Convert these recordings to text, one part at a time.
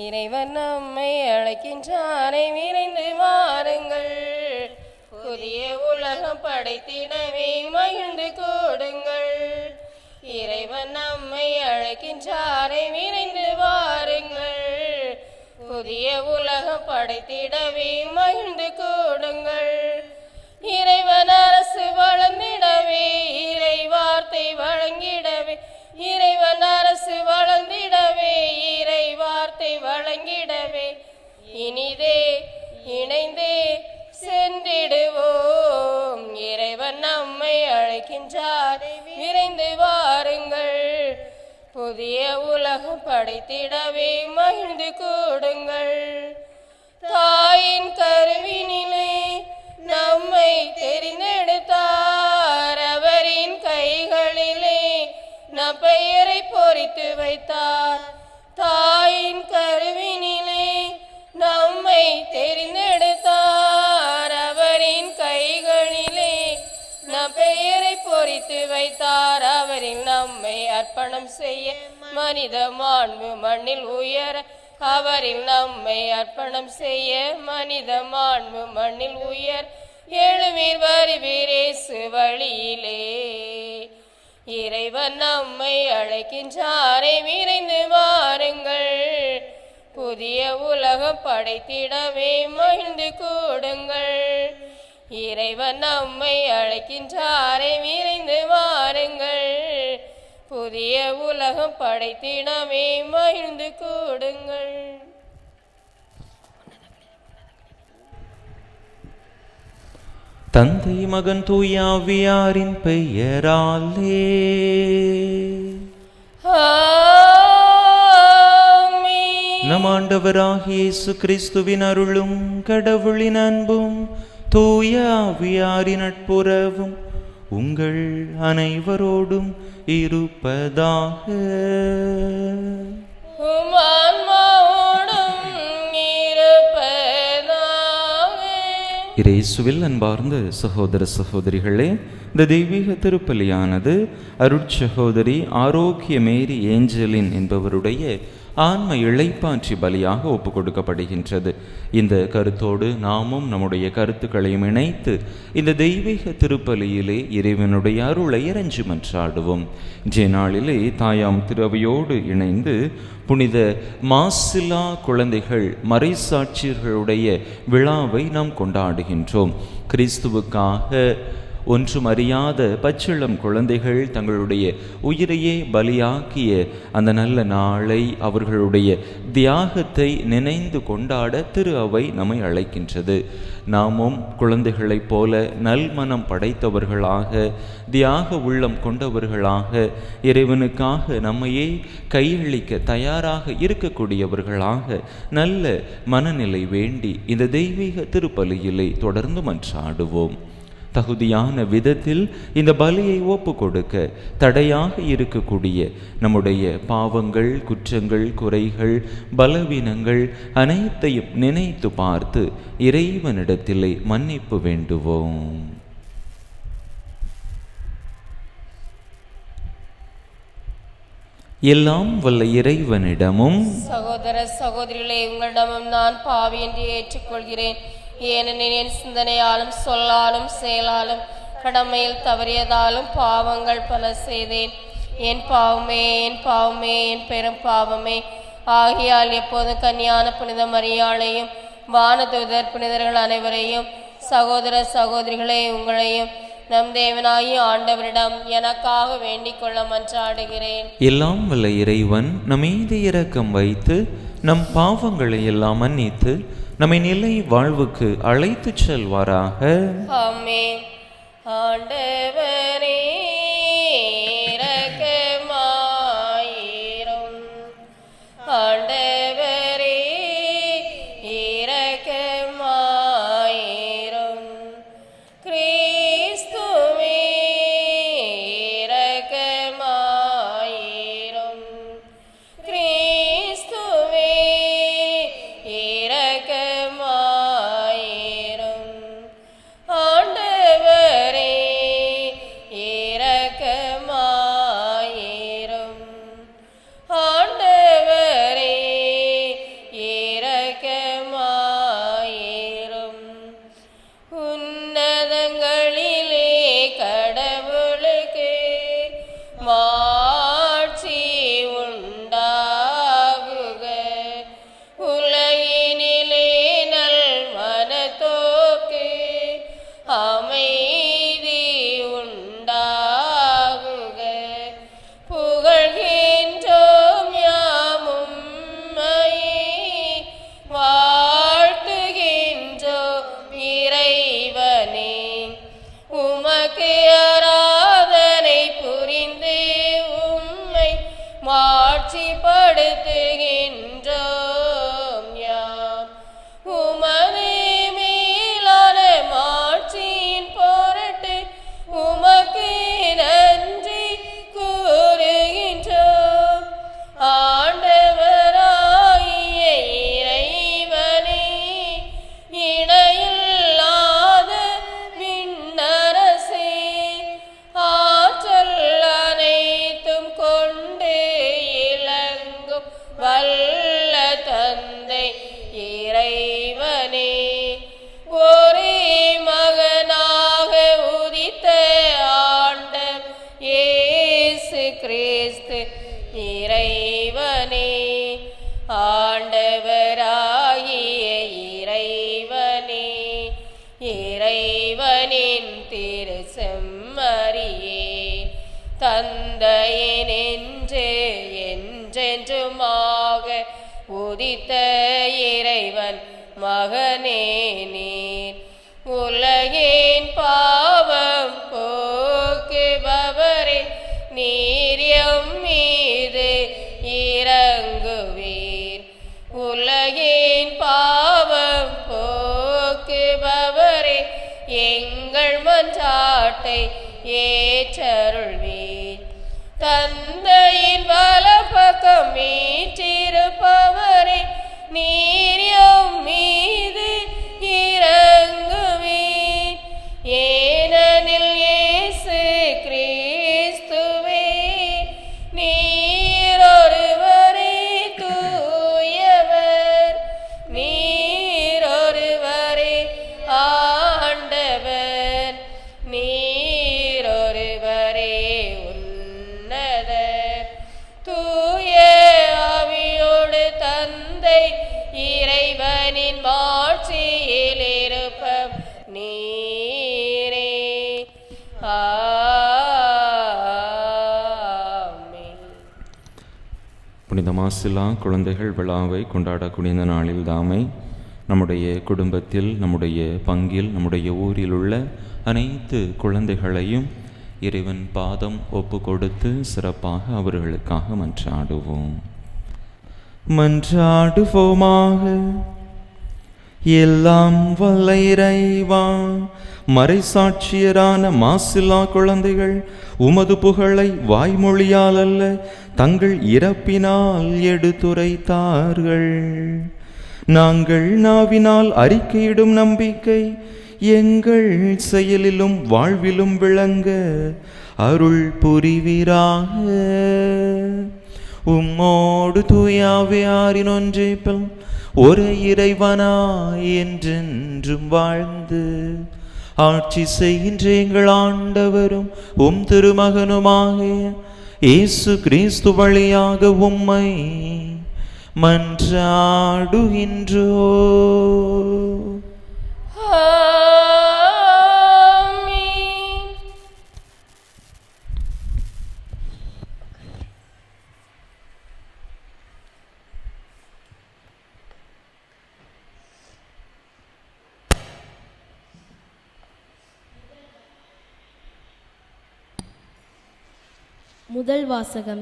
இறைவன் நம்மை அழைக்கின்றாரை, விரைந்து வாருங்கள். புதிய உலகம் படைத்திடவே மகிழ்ந்து கூடுங்கள். இறைவன் நம்மை அழைக்கின்றாரை, விரைந்து வாருங்கள். புதிய உலகம் படைத்திடவே மகிழ்ந்து கூடுங்கள். இறைவன் அரசு வளர்ந்திடவே, இறை வார்த்தை வழங்கிடவே, இறைவன் அரசு வளர்ந்திடவே, இறை வார்த்தை வழங்கிடவே, இனிதே இணைந்தே சென்றிடுவோம். இறைவன் நம்மை அழைக்கின்றார், விரைந்து வாருங்கள். புதிய உலகம் படைத்திடவே மகிழ்ந்து கூடுங்கள். தாயின் கருவினிலே நம்மை தெரிந்தெடுத்தார், அவரின் கைகளிலே நம் பெயரை பொறித்து வைத்தார். தாயின் கருவினிலே நம்மை தெரிந்தெடுத்தார், அவரின் கைகளிலே நம் பெயரை பொறித்து வைத்தார். அவரில் நம்மை அர்ப்பணம் செய்ய மனித மாண்பு மண்ணில் உயர, அவரில் நம்மை அர்ப்பணம் செய்ய மனித மாண்பு மண்ணில் உயர். எழுவீர் வருவீர் இயேசு வழியிலே. இறைவன் நம்மை அழைக்கின்றாரை, விரைந்து வாருங்கள். புதிய உலகம் படைத்திடவே மகிழ்ந்து கூடுங்கள். இறைவன் நம்மை அழைக்கின்றாரை, விரைந்து வாருங்கள். புதிய உலகம் படைத்திடவே மகிழ்ந்து கூடுங்கள். தந்தை மகன் தூய ஆவியாரின் பெயராலே நம் ஆண்டவராகிய இயேசு கிறிஸ்துவின் அருளும் கடவுளின் அன்பும் தூய ஆவியாரின் நட்புறவும் உங்கள் அனைவரோடும் இருப்பதாக. இயேசுவில் அன்பார்ந்த சகோதர சகோதரிகளே, இந்த தெய்வீக திருப்பலியானது அருட்சகோதரி ஆரோக்கிய மேரி ஏஞ்சலின் என்பவருடைய ஆன்ம இளைப்பாற்றி பலியாக ஒப்பு கொடுக்கப்படுகின்றது. இந்த கருத்தோடு நாமும் நம்முடைய கருத்துக்களையும் இணைத்து இந்த தெய்வீக திருப்பலியிலே இறைவனுடைய அருளை இறைஞ்சி மன்றாடுவோம். இன்றைய நாளிலே தாயாம் திருவையோடு இணைந்து புனித மாசிலா குழந்தைகள் மறைசாட்சியர்களுடைய விழாவை நாம் கொண்டாடுகின்றோம். கிறிஸ்துவுக்காக ஒன்றும் அறியாத பச்சிளம் குழந்தைகள் தங்களுடைய உயிரையே பலியாக்கிய அந்த நல்ல நாளை, அவர்களுடைய தியாகத்தை நினைந்து கொண்டாட திரு அவை நம்மை அழைக்கின்றது. நாமும் குழந்தைகளைப் போல நல்மனம் படைத்தவர்களாக, தியாக உள்ளம் கொண்டவர்களாக, இறைவனுக்காக நம்மையே கையளிக்க தயாராக இருக்கக்கூடியவர்களாக நல்ல மனநிலை வேண்டி இந்த தெய்வீக திருப்பலியிலே தொடர்ந்து மன்றாடுவோம். தகுதியான விதத்தில் இந்த பலியை ஒப்பு கொடுக்க தடையாக இருக்கக்கூடிய நம்முடைய பாவங்கள், குற்றங்கள், குறைகள், பலவீனங்கள் அனைத்தையும் நினைத்து பார்த்து இறைவனிடத்திலே மன்னிப்பு வேண்டுவோம். எல்லாம் வல்ல இறைவனிடமும் சகோதர சகோதரிகளே, உங்களிடமும் நான் பாவி என்று ஏற்றுக்கொள்கிறேன். ஏனெனில் என் சிந்தனையாலும் சொல்லாலும் செயலாலும் கடமையில் தவறியதாலும் பாவங்கள் பல செய்தேன். என் பாவமே, என் பாவமே, என் பெரும் பாவமே. ஆகியால் எப்போதும் கன்னியான புனித மரியாளையும் வானதூதர் புனிதர்கள் அனைவரையும், சகோதர சகோதரிகளே உங்களையும் நம் தேவனாகிய ஆண்டவரிடம் எனக்காக வேண்டிக் கொள்ள மன்றாடுகிறேன். எல்லாம் வல்ல இறைவன் நம்மீது இரக்கம் வைத்து நம் பாவங்களை எல்லாம் மன்னித்து நம்மை நிலை வாழ்வுக்கு அழைத்து செல்வாராக. ஆமென். ஆண்டவரே இரக்கமாயிரும். ஆண்டவரே இரக்கமாயிரும். கிறிஸ்துவே இரக்கமாயிரும். கிறிஸ்துவே இரக்கமாயிரும். ஆண்டவரே உன்னதங்களிலே கடவுளுக்கு மாட்சி உண்டாகுக. உலகினிலே நல் மனத்தோக்கு அமைதி உண்டாகுக. புகழ்கின்றோம் யாம் உம்மையே, வாழ்த்துகின்றோம் இறைவனே. உமக்கு ஆராதனை புரிந்து உம்மை மாட்சிப்படுத்துகின்றோம் யாம். உமது மேலான மாட்சியின் பொருட்டு உமக்கு நன்றி கூறுகின்றோம். ஆண்டவராகிய இறைவனே, இணையில்லாத விண்ணரசே, ஆற்றல் அனைத்தும் கொண்டு இலங்கும் வல்ல தந்தை இறைவனே, ஒரே மகனாக உதித்த ஆண்டவர் இயேசு கிறிஸ்து இறைவனே, ஆண்டவராகிய இறைவனே, இறைவனின் திரு செம்மறியே, தந்தையின் என்றென்றுமாக உதித்த இறைவன் மகனே நீர். உலகின் பாவம் போக்குபவரே, நீர் எம் மீது இரங்குவீர். உலகின் பாவம் போக்குபவரே, எங்கள் மன்றாட்டை ஏற்றருள்வீர். தந்தையின் வலப்பக்கம் வீற்றிருப்பவரே, நீர் எம் மீது இரங்குவீர். ஏனெனில் இயேசு கிறிஸ்துவே, நீர் ஒருவரே தூயவர், நீர் ஒருவரே ஆண்டவர், நீர் ஒருவரே உன்னதர். தூய ஆவியோடு தந்தை இறைவனின் மாட்சியில் இருப்பவர் நீரே. ஆமென். புனித மாசிலா குழந்தைகள் விழாவை கொண்டாடக்கூடிய இந்த நாளில் தாமே நம்முடைய குடும்பத்தில், நம்முடைய பங்கில், நம்முடைய ஊரில் உள்ள அனைத்து குழந்தைகளையும் இறைவன் பாதம் ஒப்பு கொடுத்து சிறப்பாக அவர்களுக்காக மன்றாடுவோம். மன்றாடுவோமாக. எல்லாம் வல்ல இறைவா, மறைசாட்சியரான மாசிலா குழந்தைகள் உமது புகழை வாய்மொழியால் அல்ல, தங்கள் இறப்பினால் எடுத்துரைத்தார்கள். நாங்கள் நாவினால் அறிக்கையிடும் நம்பிக்கை எங்கள் செயலிலும் வாழ்விலும் விளங்க அருள் புரிவீராக. உம்மோடு தூயாவியாரின் ஒன்றிப்பில் ஒரு இறைவனாய் என்றென்றும் வாழ்ந்து ஆட்சி செய்கின்ற எங்கள் ஆண்டவரும் உம் திருமகனுமாகிய இயேசு கிறிஸ்து வழியாக உம்மை மன்றாடுகின்றோ. முதல் வாசகம்.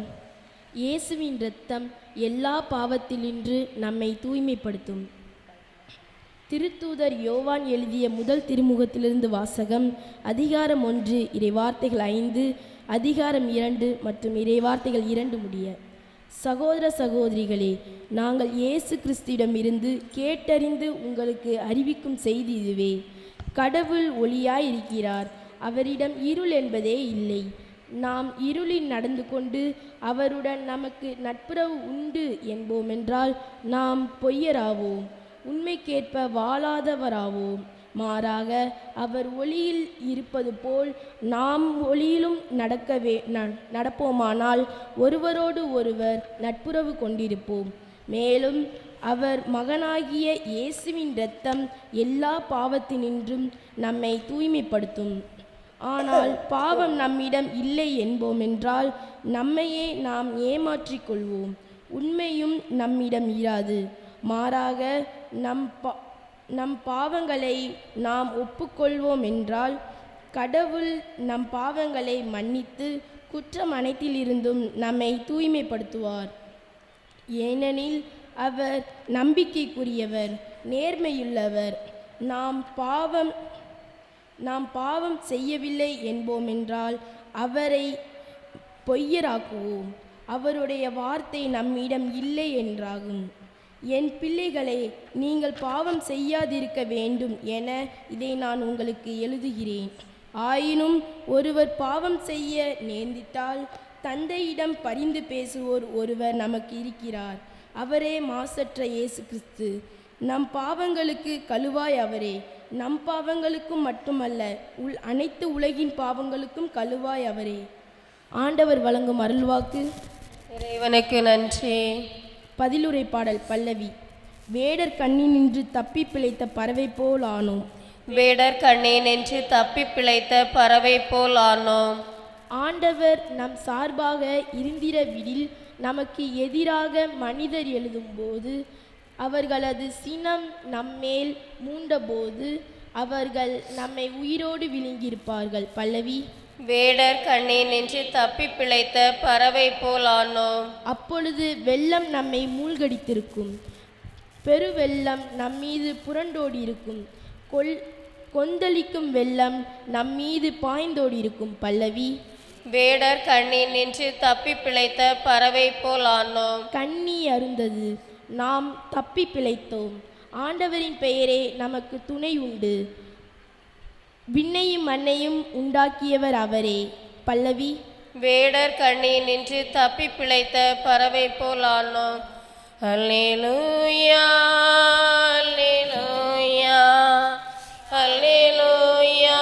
இயேசுவின் இரத்தம் எல்லா பாவத்திலின்று நம்மை தூய்மைப்படுத்தும். திருத்தூதர் யோவான் எழுதிய முதல் திருமுகத்திலிருந்து வாசகம். அதிகாரம் 1 இறைவார்த்தைகள் 5, அதிகாரம் 2 மற்றும் இறைவார்த்தைகள் 2 முடிய. சகோதர சகோதரிகளே, நாங்கள் இயேசு கிறிஸ்துவிடமிருந்து கேட்டறிந்து உங்களுக்கு அறிவிக்கும் செய்தி இதுவே. கடவுள் ஒளியாய் இருக்கிறார், அவரிடம் இருள் என்பதே இல்லை. நாம் இருளில் நடந்து கொண்டு அவருடன் நமக்கு நட்புறவு உண்டு என்போமென்றால் நாம் பொய்யராவோம், உண்மைக்கேற்ப வாழாதவராவோம். மாறாக அவர் ஒளியில் இருப்பது போல் நாம் ஒளியிலும் நடப்போமானால் ஒருவரோடு ஒருவர் நட்புறவு கொண்டிருப்போம். மேலும் அவர் மகனாகிய இயேசுவின் இரத்தம் எல்லா பாவத்தினின்றும் நம்மை தூய்மைப்படுத்தும். ஆனால் பாவம் நம்மிடம் இல்லை என்போமென்றால் நம்மையே நாம் ஏமாற்றிக் கொள்வோம், உண்மையும் நம்மிடம் இராது. மாறாக நம் பாவங்களை நாம் ஒப்புக்கொள்வோம் என்றால் கடவுள் நம் பாவங்களை மன்னித்து குற்றம் அனைத்திலிருந்தும் நம்மை தூய்மைப்படுத்துவார். ஏனெனில் அவர் நம்பிக்கைக்குரியவர், நேர்மையுள்ளவர். நாம் பாவம் செய்யவில்லை என்போமென்றால் அவரை பொய்யராக்குவோம், அவருடைய வார்த்தை நம்மிடம் இல்லை என்றாகும். என் பிள்ளைகளே, நீங்கள் பாவம் செய்யாதிருக்க வேண்டும் என இதை நான் உங்களுக்கு எழுதுகிறேன். ஆயினும் ஒருவர் பாவம் செய்ய நேர்ந்திட்டால் தந்தையிடம் பரிந்து பேசுவோர் ஒருவர் நமக்கு இருக்கிறார், அவரே மாசற்ற இயேசு கிறிஸ்து. நம் பாவங்களுக்கு கழுவாய் அவரே, நம் பாவங்களுக்கும் மட்டுமல்ல அனைத்து உலகின் பாவங்களுக்கும் கழுவாய் அவரே. ஆண்டவர் வழங்கும் அருள்வாக்கு. இறைவனுக்கு நன்றி. பதிலுரை பாடல் பல்லவி. வேடர் கண்ணி நின்று தப்பி பிழைத்த பறவை போல் ஆனோம். வேடர் கண்ணே நின்று தப்பி பிழைத்த பறவை போல் ஆனோம். ஆண்டவர் நம் சார்பாக இருந்திரவிடில் நமக்கு எதிராக மனிதர் எழுதும்போது அவர்களது சினம் நம்மேல் மூண்டபோது அவர்கள் நம்மை உயிரோடு விழுங்கியிருப்பார்கள். பல்லவி. வேடர் கண்ணே நின்று தப்பி பிழைத்த பறவை போல் ஆனோம். அப்பொழுது வெள்ளம் நம்மை மூழ்கடித்திருக்கும், பெருவெள்ளம் நம்மீது புரண்டோடி இருக்கும், கொந்தளிக்கும் வெள்ளம் நம்மீது பாய்ந்தோடி இருக்கும். பல்லவி. வேடர் கண்ணே நின்று தப்பி பிழைத்த பறவை போல் ஆனோம். கண்ணி அருந்தது, நாம் தப்பி பிழைத்தோம். ஆண்டவரின் பெயரே நமக்கு துணை உண்டு, விண்ணையும் மண்ணையும் உண்டாக்கியவர் அவரே. பல்லவி. வேடர் கண்ணே நின்று தப்பி பிழைத்த பறவை போல் ஆனோம். அல்லேலூயா அல்லேலூயா அல்லேலூயா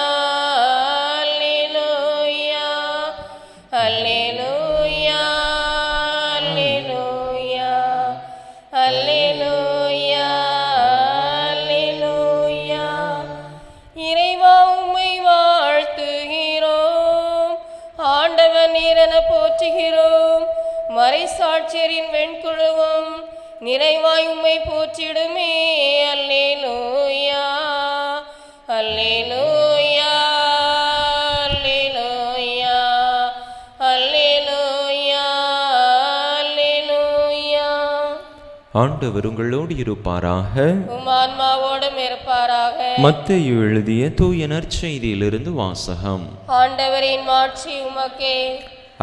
அல்லேலூயா அல்லேலூயா அல்லேலூயா அல்லேலூயா அல்லேலூயா. இறைவா உம்மை வாழ்த்துகிறோம், ஆண்டவன் நீரென போற்றுகிறோம். மறைசாட்சியரின் வெண்குழுவும் நிறைவாய் உம்மை போற்றிடுமே. அல்லேலூயா அல்லேலூயா அல்லேலூயா அல்லேலூயா அல்லேலூயா. ஆண்டவர் உங்களோடு இருப்பாராக, உம் ஆன்மாவோடும் இருப்பாராக. மத்தேயு எழுதிய தூய நற்செய்தியிலிருந்து வாசகம். ஆண்டவரின் மாட்சி உமக்கே.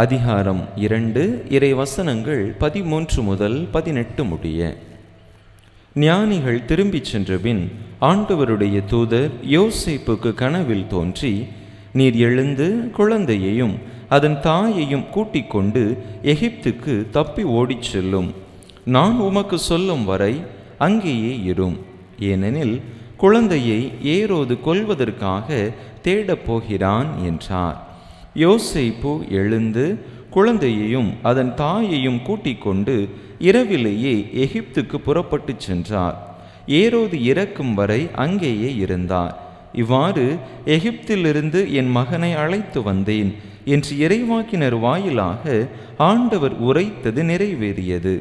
அதிகாரம் 2, இறை வசனங்கள் 13 முதல் 18 முடிய. ஞானிகள் திரும்பிச் சென்றபின் ஆண்டவருடைய தூதர் யோசேப்புக்கு கனவில் தோன்றி, நீர் எழுந்து குழந்தையையும் அதன் தாயையும் கூட்டிக் கொண்டு எகிப்துக்கு தப்பி ஓடிச் செல்லும். நான் உமக்கு சொல்லும் வரை அங்கேயே இரும். ஏனெனில் குழந்தையை ஏரோது கொல்வதற்காக தேடப் போகிறான் என்றார். யோசேப்பு எழுந்து குழந்தையையும் அதன் தாயையும் கூட்டிக் கொண்டு இரவிலேயே எகிப்துக்கு புறப்பட்டு சென்றார். ஏரோது இறக்கும் வரை அங்கேயே இருந்தார். இவ்வாறு எகிப்திலிருந்து என் மகனை அழைத்து வந்தேன் என்று இறைவாக்கினர் வாயிலாக ஆண்டவர் உரைத்தது நிறைவேறியது.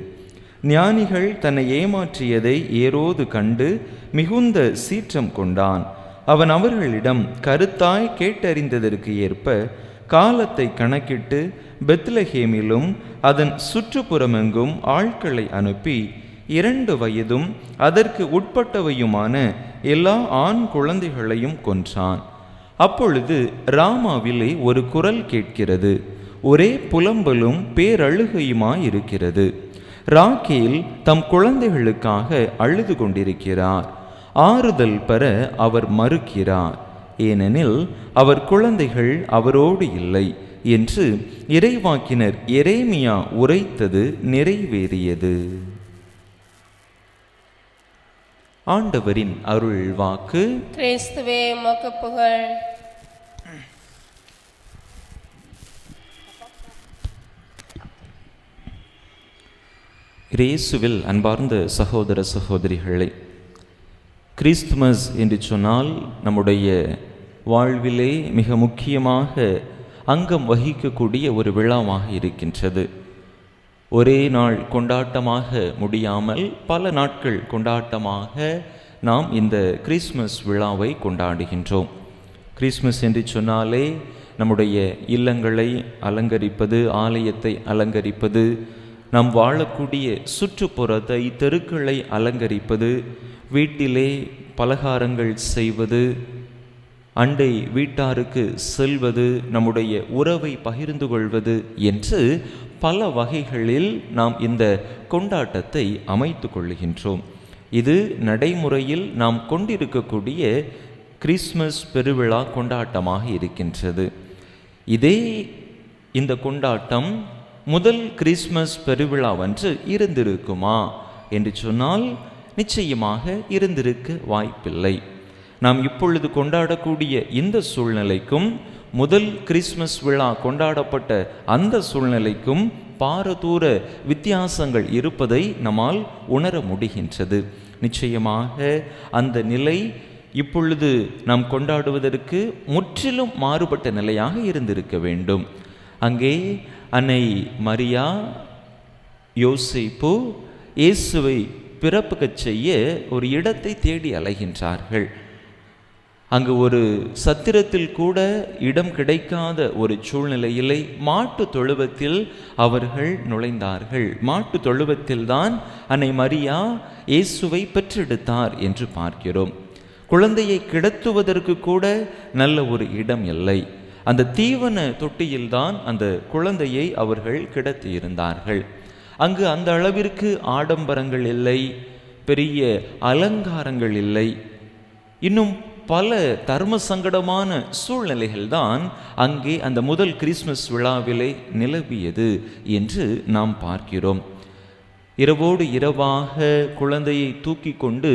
ஞானிகள் தன்னை ஏமாற்றியதை ஏரோது கண்டு மிகுந்த சீற்றம் கொண்டான். அவன் அவர்களிடம் கருத்தாய் கேட்டறிந்ததற்கு ஏற்ப காலத்தை கணக்கிட்டு பெத்லஹேமிலும் அதன் சுற்றுப்புறமெங்கும் ஆட்களை அனுப்பி 2 வயதும் அதற்கு உட்பட்டவையுமான எல்லா ஆண் குழந்தைகளையும் கொன்றான். அப்பொழுது ராமாவிலே ஒரு குரல் கேட்கிறது, ஒரே புலம்பலும் பேரழுகையுமாயிருக்கிறது. ராக்கேல் தம் குழந்தைகளுக்காக அழுது கொண்டிருக்கிறார். ஆறுதல் பெற அவர் மறுக்கிறார், ஏனெனில் அவர் குழந்தைகள் அவரோடு இல்லை என்று இறைவாக்கினர் எரேமியா உரைத்தது நிறைவேறியது. ஆண்டவரின் அருள் வாக்கு. கிறிஸ்துவே உமக்கு புகழ். இயேசுவில் அன்பார்ந்த சகோதர சகோதரிகளே, கிறிஸ்துமஸ் என்று சொன்னால் நம்முடைய வாழ்விலே மிக முக்கியமாக அங்கம் வகிக்கக்கூடிய ஒரு விழாவாக இருக்கின்றது. ஒரே நாள் கொண்டாட்டமாக முடியாமல் பல நாட்கள் கொண்டாட்டமாக நாம் இந்த கிறிஸ்மஸ் விழாவை கொண்டாடுகின்றோம். கிறிஸ்மஸ் என்று சொன்னாலே நம்முடைய இல்லங்களை அலங்கரிப்பது, ஆலயத்தை அலங்கரிப்பது, நாம் வாழக்கூடிய சுற்றுப்புறத்தை, தெருக்களை அலங்கரிப்பது, வீட்டிலே பலகாரங்கள் செய்வது, அண்டை வீட்டாருக்கு செல்வது, நம்முடைய உறவை பகிர்ந்து கொள்வது என்று பல வகைகளில் நாம் இந்த கொண்டாட்டத்தை அமைத்து கொள்கின்றோம். இது நடைமுறையில் நாம் கொண்டிருக்கக்கூடிய கிறிஸ்மஸ் பெருவிழா கொண்டாட்டமாக இருக்கின்றது. இந்த கொண்டாட்டம் முதல் கிறிஸ்மஸ் பெருவிழாவன்று இருந்திருக்குமா என்று சொன்னால் நிச்சயமாக இருந்திருக்க வாய்ப்பில்லை. நாம் இப்பொழுது கொண்டாடக்கூடிய இந்த சூழ்நிலைக்கும் முதல் கிறிஸ்மஸ் விழா கொண்டாடப்பட்ட அந்த சூழ்நிலைக்கும் பாரதூர வித்தியாசங்கள் இருப்பதை நம்மால் உணர முடிகின்றது. நிச்சயமாக அந்த நிலை இப்பொழுது நாம் கொண்டாடுவதற்கு முற்றிலும் மாறுபட்ட நிலையாக இருந்திருக்க வேண்டும். அங்கே அன்னை மரியா, யோசேப்பு இயேசுவை பிறப்புக்கச் செய்ய ஒரு இடத்தை தேடி அலைகின்றார்கள். அங்கு ஒரு சத்திரத்தில் கூட இடம் கிடைக்காத ஒரு சூழ்நிலையிலே மாட்டு தொழுவத்தில் அவர்கள் நுழைந்தார்கள். மாட்டு தொழுவத்தில்தான் அன்னை மரியா இயேசுவை பெற்றெடுத்தார் என்று பார்க்கிறோம். குழந்தையை கிடத்துவதற்கு கூட நல்ல ஒரு இடம் இல்லை. அந்த தீவன தொட்டியில்தான் அந்த குழந்தையை அவர்கள் கிடத்தியிருந்தார்கள். அங்கு அந்த அளவிற்கு ஆடம்பரங்கள் இல்லை, பெரிய அலங்காரங்கள் இல்லை, இன்னும் பல தர்ம சங்கடமான சூழ்நிலைகள் தான் அங்கே அந்த முதல் கிறிஸ்மஸ் விழாவிலே நிலவியது என்று நாம் பார்க்கிறோம். இரவோடு இரவாக குழந்தையை தூக்கி கொண்டு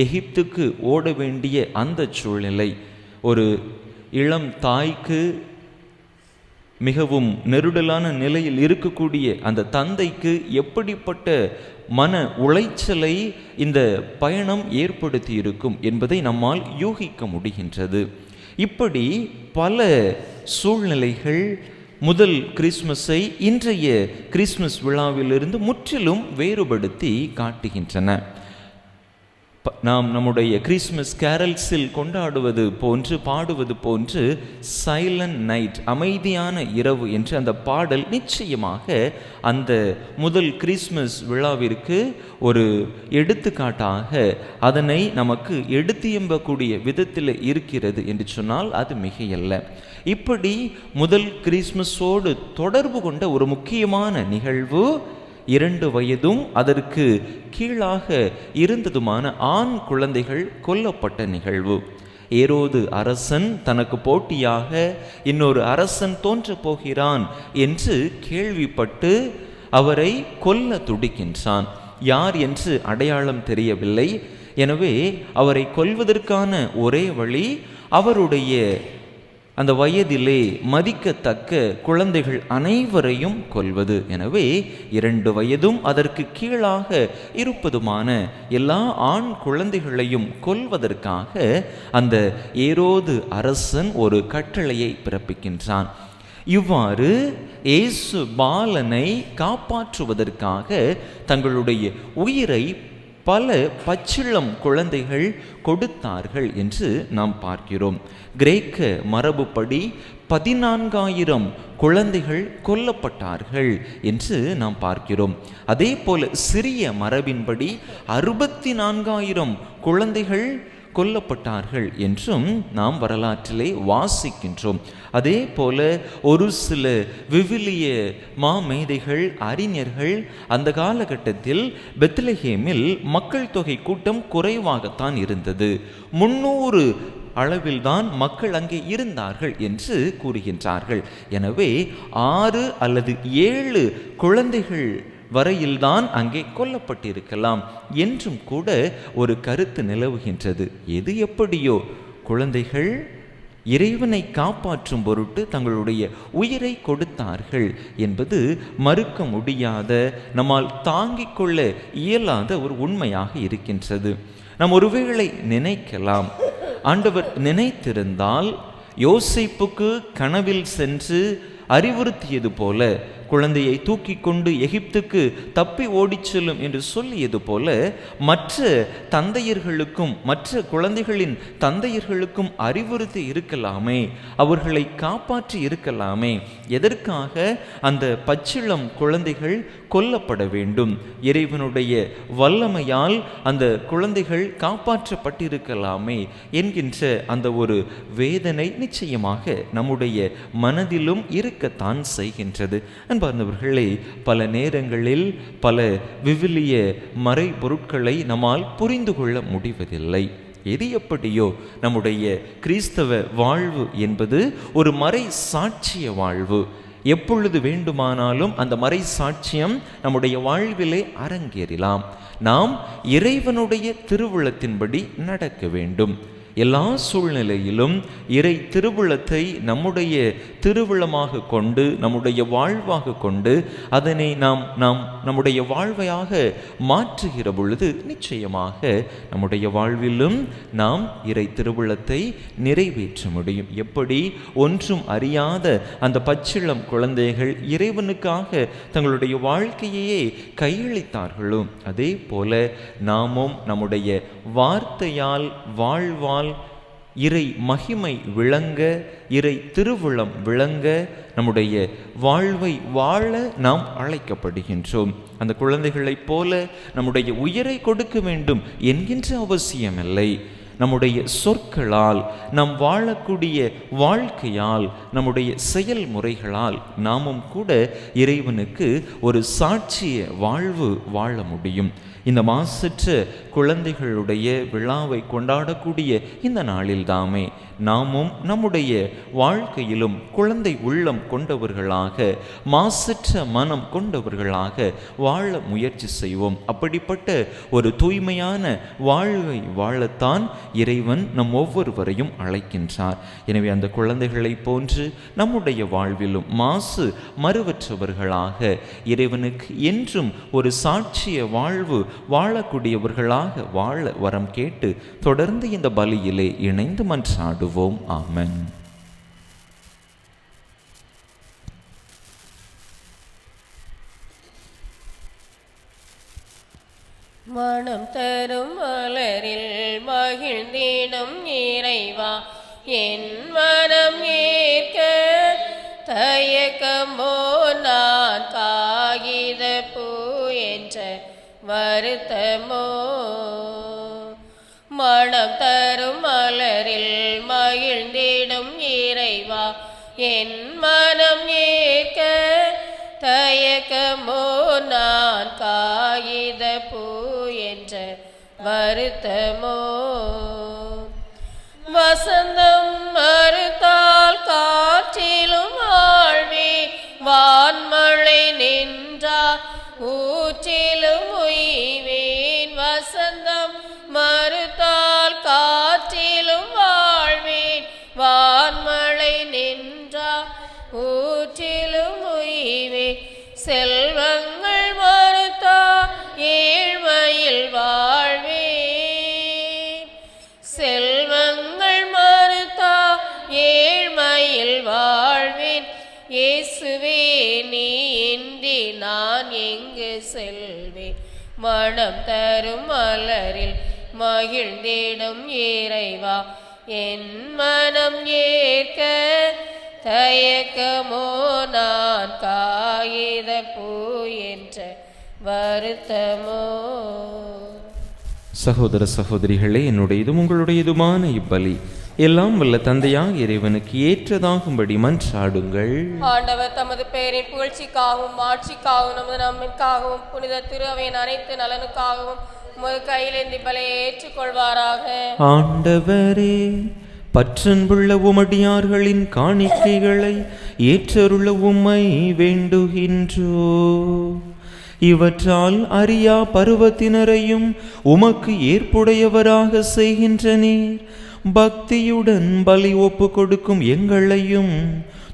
எகிப்துக்கு ஓட வேண்டிய அந்த சூழ்நிலை, ஒரு இளம் தாய்க்கு மிகவும் நெருடலான நிலையில் இருக்கக்கூடிய அந்த தந்தைக்கு எப்படிப்பட்ட மன உளைச்சலை இந்த பயணம் ஏற்படுத்தி இருக்கும் என்பதை நம்மால் யூகிக்க முடிகின்றது. இப்படி பல சூழ்நிலைகள் முதல் கிறிஸ்மஸை இன்றைய கிறிஸ்மஸ் விழாவிலிருந்து முற்றிலும் வேறுபடுத்தி காட்டுகின்றன. நாம் நம்முடைய கிறிஸ்மஸ் கேரல்ஸில் கொண்டாடுவது போன்று, பாடுவது போன்று சைலண்ட் நைட், அமைதியான இரவு என்று அந்த பாடல் நிச்சயமாக அந்த முதல் கிறிஸ்மஸ் விழாவிற்கு ஒரு எடுத்துக்காட்டாக அதனை நமக்கு எடுத்தியம்பக்கூடிய விதத்தில் இருக்கிறது என்று சொன்னால் அது மிகையல்ல. இப்படி முதல் கிறிஸ்மஸோடு தொடர்பு கொண்ட ஒரு முக்கியமான நிகழ்வு 2 வயதும் அதற்கு கீழாக இருந்ததுமான ஆண் குழந்தைகள் கொல்லப்பட்ட நிகழ்வு. ஏரோது அரசன் தனக்கு போட்டியாக இன்னொரு அரசன் தோன்றப் போகிறான் என்று கேள்விப்பட்டு அவரை கொல்ல துடிக்கின்றான். யார் என்று அடையாளம் தெரியவில்லை. எனவே அவரை கொல்வதற்கான ஒரே வழி அவருடைய அந்த வயதிலே மதிக்கத்தக்க குழந்தைகள் அனைவரையும் கொல்வது. எனவே 2 வயதும் அதற்கு கீழாக இருப்பதுமான எல்லா ஆண் குழந்தைகளையும் கொல்வதற்காக அந்த ஏரோது அரசன் ஒரு கட்டளையை பிறப்பிக்கின்றான். இவ்வாறு இயேசு பாலனை காப்பாற்றுவதற்காக தங்களுடைய உயிரை பல பச்சிளம் குழந்தைகள் கொடுத்தார்கள் என்று நாம் பார்க்கிறோம். கிரேக்க மரபுப்படி 14,000 குழந்தைகள் கொல்லப்பட்டார்கள் என்று நாம் பார்க்கிறோம். அதே போல சிறிய மரபின்படி 64,000 குழந்தைகள் கொல்லப்பட்டார்கள் என்றும் நாம் வரலாற்றிலே வாசிக்கின்றோம். அதே போல ஒரு சில விவிலிய மாமேதைகள், அறிஞர்கள் அந்த காலகட்டத்தில் பெத்லஹேமில் மக்கள் தொகை கூட்டம் குறைவாகத்தான் இருந்தது, 300 அளவில்தான் மக்கள் அங்கே இருந்தார்கள் என்று கூறுகின்றார்கள். எனவே 6 அல்லது 7 குழந்தைகள் வரையில்தான் அங்கே கொல்லப்பட்டிருக்கலாம் என்றும் கூட ஒரு கருத்து நிலவுகின்றது. எது எப்படியோ குழந்தைகள் இறைவனை காப்பாற்றும் பொருட்டு தங்களுடைய உயிரை கொடுத்தார்கள் என்பது மறுக்க முடியாத, நம்மால் தாங்கிக் கொள்ள இயலாத ஒரு உண்மையாக இருக்கின்றது. நாம் ஒருவேளை நினைக்கலாம், ஆண்டவர் நினைத்திருந்தால் யோசேப்புக்கு கனவில் சென்று அறிவுறுத்தியது போல குழந்தையை தூக்கி கொண்டு எகிப்துக்கு தப்பி ஓடிச் செல்லும் என்று சொல்லியது போல மற்ற தந்தையர்களுக்கும் மற்ற குழந்தைகளின் தந்தையர்களுக்கும் அறிவுறுத்தி இருக்கலாமே, அவர்களை காப்பாற்றி இருக்கலாமே. எதற்காக அந்த பச்சிளம் குழந்தைகள் கொல்லப்பட வேண்டும்? இறைவனுடைய வல்லமையால் அந்த குழந்தைகள் காப்பாற்றப்பட்டிருக்கலாமே என்கின்ற அந்த ஒரு வேதனை நிச்சயமாக நம்முடைய மனதிலும் இருக்கத்தான் செய்கின்றது. அன்பார்ந்தவர்களே, பல நேரங்களில் பல விவிலிய மறை பொருட்களை நம்மால் புரிந்து கொள்ள முடிவதில்லை. எது எப்படியோ நம்முடைய கிறிஸ்தவ வாழ்வு என்பது ஒரு மறை சாட்சிய வாழ்வு. எப்பொழுது வேண்டுமானாலும் அந்த மறை சாட்சியம் நம்முடைய வாழ்விலே அரங்கேறலாம். நாம் இறைவனுடைய திருவுளத்தின்படி நடக்க வேண்டும். எல்லா சூழ்நிலையிலும் இறை திருவுளத்தை நம்முடைய திருவுளமாக கொண்டு நம்முடைய வாழ்வாக கொண்டு அதனை நாம் நம்முடைய வாழ்வையாக மாற்றுகிற பொழுது நிச்சயமாக நம்முடைய வாழ்விலும் நாம் இறை திருவுளத்தை நிறைவேற்ற முடியும். எப்படி ஒன்றும் அறியாத அந்த பச்சிளம் குழந்தைகள் இறைவனுக்காக தங்களுடைய வாழ்க்கையே கையளித்தார்களோ அதே போல நாமும் நம்முடைய வார்த்தையால் வாழ்வால் இறை மகிமை விளங்க, இறை திருவுளம் விளங்க நம்முடைய வாழ்வை வாழ நாம் அழைக்கப்படுகின்றோம். அந்த குழந்தைகளைப் போல நம்முடைய உயிரை கொடுக்க வேண்டும் என்கின்ற அவசியமில்லை. நம்முடைய சொற்களால், நாம் வாழக்கூடிய வாழ்க்கையால், நம்முடைய செயல்முறைகளால் நாமும் கூட இறைவனுக்கு ஒரு சாட்சிய வாழ்வு வாழ முடியும். இந்த மாசற்ற குழந்தைகளுடைய விழாவை கொண்டாடக்கூடிய இந்த நாளில் தாமே நாமும் நம்முடைய வாழ்க்கையிலும் குழந்தை உள்ளம் கொண்டவர்களாக, மாசற்ற மனம் கொண்டவர்களாக வாழ முயற்சி செய்வோம். அப்படிப்பட்ட ஒரு தூய்மையான வாழ்வை வாழத்தான் இறைவன் நம் ஒவ்வொருவரையும் அழைக்கின்றார். எனவே அந்த குழந்தைகளை போன்று நம்முடைய வாழ்விலும் மாசு மறுவற்றவர்களாக இறைவனுக்கு என்றும் ஒரு சாட்சிய வாழ்வு வாழக்கூடியவர்களாக வாழ வரம் கேட்டு தொடர்ந்து இந்த பலியிலே இணைந்து மன்றாடுவோம். ஆமென். மனம் தரும் மலரில் மகிழ்ந்திடும் இறைவா, என் மனம் ஏற்க தயக்கமோ நான் காகித பூ என்ற வருத்தமோ. மனம் தரும் மலரில் மகிழ்ந்திடும் இறைவா, என் மனம் ஏற்க தயக்கமோ நான் காகித பூ என்ற வருத்தமோ. வசந்தம் மறுத்தால் காற்றிலும் ஆழ்வே, வான்மழை நின்றால் ஊற்றிலும் உய்வேன். வசந்தம் மறுத்தால் காற்றிலும் வாழ்வேன், வான்மழை நின்றால் ஊற்றிலும் உய்வேன். செல்வங்கள் மறுத்தால் ஏழ்மையில் வாழ்வேன், செல்வங்கள் மறுத்தால் ஏழ்மையில் வாழ்வேன். இயேசுவே நீ இன்றி நான் எங்கு செல்வேன். மனம் தரும் மலரில் மகிழ்ந்திடும் இறைவா, என் மனம் ஏற்க தயக்கமோ நான் காகித பூ என்ற வருத்தமோ. சகோதர சகோதரிகளே, என்னுடையதும் உங்களுடையதுமான இப்பலி எல்லாம் வல்ல தந்தையாக இறைவனுக்கு ஏற்றதாகும்படி மன்றாடுங்கள். ஆண்டவர் தமது பெயரின் புகழ்ச்சிக்காகவும் மாட்சிக்காகவும் நமது நம்மிற்காகவும் புனித திரு அவையின் அனைத்து நலனுக்காகவும் உமது கையிலேந்தி பலியை ஏற்றுக்கொள்வாராக. ஆண்டவரே, பற்றன்புள்ள உமடியார்களின் காணிக்கைகளை ஏற்றருள உம்மை வேண்டுகின்றோ. இவற்றால் அறியா பருவத்தினரையும் உமக்கு ஏற்புடையவராக செய்கின்ற நீர் பக்தியுடன் பலி ஒப்பு கொடுக்கும் எங்களையும்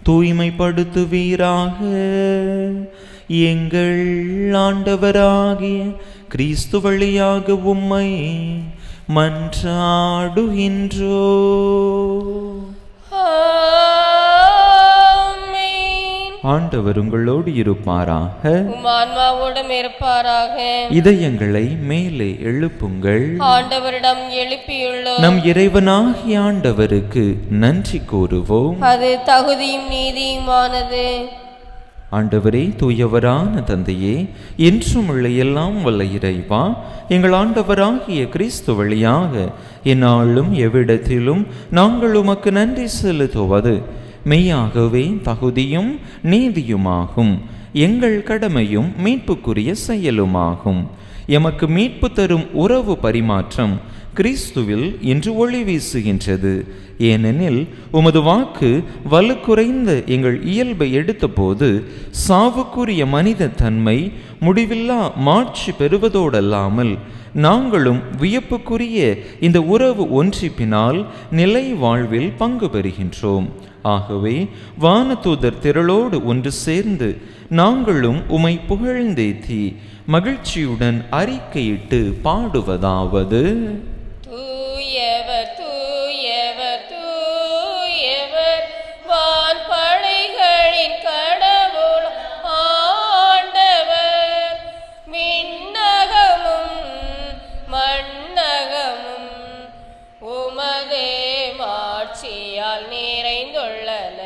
தூய்மைப்படுத்துவீராக. எங்கள் ஆண்டவராகிய கிறிஸ்து வழியாக உம்மை மன்றாடுகின்றோ. ஆண்டவர் உங்களோடு இருப்பாராக. உம் ஆன்மாவோடும் இருப்பாராக. இதயங்களை மேலே எழுப்புங்கள். ஆண்டவரிடம் எழுப்பியுள்ளோம். நம் இறைவனாகிய ஆண்டவருக்கு நன்றி கூறுவோம். அது தகுதியும் நீதியுமானது. ஆண்டவரே, தூயவரான தந்தையே, என்றும் உள்ள எல்லாம் வல்ல இறைவா, எங்கள் ஆண்டவராகிய கிறிஸ்து வழியாக எந்நாளும் எவ்விடத்திலும் நாங்கள் உமக்கு நன்றி செலுத்துவது மெய்யாகவே தகுதியும் நீதியுமாகும். எங்கள் கடமையும் மீட்புக்குரிய செயலுமாகும். எமக்கு மீட்பு தரும் உறவு பரிமாற்றம் கிறிஸ்துவில் இன்று ஒளி வீசுகின்றது. ஏனெனில் உமது வாக்கு வலுக்குறைந்த எங்கள் இயல்பை எடுத்தபோது சாவுக்குரிய மனித தன்மை முடிவில்லா மாட்சி பெறுவதோடல்லாமல் நாங்களும் வியப்புக்குரிய இந்த உறவு ஒன்றிப்பினால் நிலை வாழ்வில் பங்கு பெறுகின்றோம். ஆகவே வானதூதர் திரளோடு ஒன்று சேர்ந்து நாங்களும் உமை புகழ்ந்தேத்தி மகிழ்ச்சியுடன் அறிக்கையிட்டு பாடுவதாவது: தூயவர் தூயவர் தூயவர் வான்படைகளின் கடவுள் ஆண்டவர். விண்ணகமும் மண்ணகமும் உமதே மாட்சியால் நிறைந்துள்ளன.